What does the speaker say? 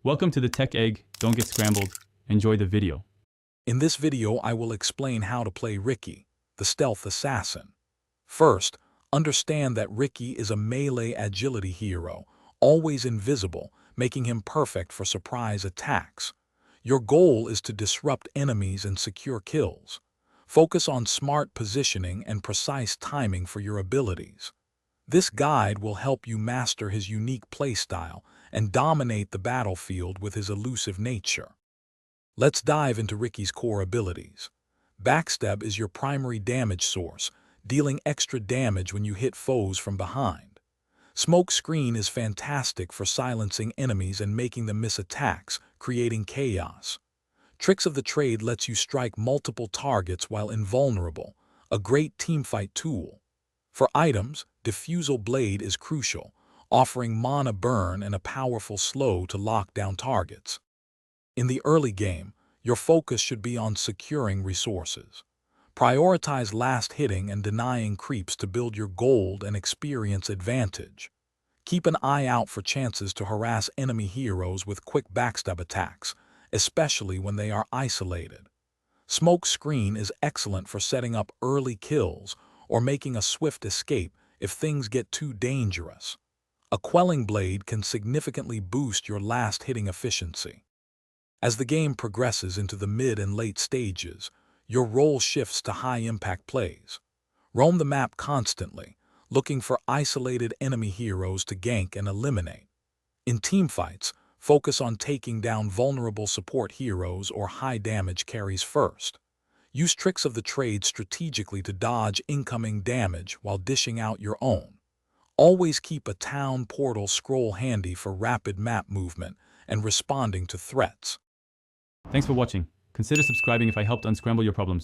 Welcome to the Tech Egg. Don't get scrambled. Enjoy the video. In this video, I will explain how to play Riki, the stealth assassin. First, understand that Riki is a melee agility hero, always invisible, making him perfect for surprise attacks. Your goal is to disrupt enemies and secure kills. Focus on smart positioning and precise timing for your abilities. This guide will help you master his unique playstyle and dominate the battlefield with his elusive nature. Let's dive into Riki's core abilities. Backstab is your primary damage source, dealing extra damage when you hit foes from behind. Smoke Screen is fantastic for silencing enemies and making them miss attacks, creating chaos. Tricks of the Trade lets you strike multiple targets while invulnerable, a great teamfight tool. For items, Diffusal Blade is crucial, offering mana burn and a powerful slow to lock down targets. In the early game, your focus should be on securing resources. Prioritize last hitting and denying creeps to build your gold and experience advantage. Keep an eye out for chances to harass enemy heroes with quick backstab attacks, especially when they are isolated. Smoke Screen is excellent for setting up early kills or making a swift escape if things get too dangerous. A Quelling Blade can significantly boost your last hitting efficiency. As the game progresses into the mid and late stages, your role shifts to high-impact plays. Roam the map constantly, looking for isolated enemy heroes to gank and eliminate. In teamfights, focus on taking down vulnerable support heroes or high-damage carries first. Use Tricks of the Trade strategically to dodge incoming damage while dishing out your own. Always keep a town portal scroll handy for rapid map movement and responding to threats. Thanks for watching. Consider subscribing if I helped unscramble your problems.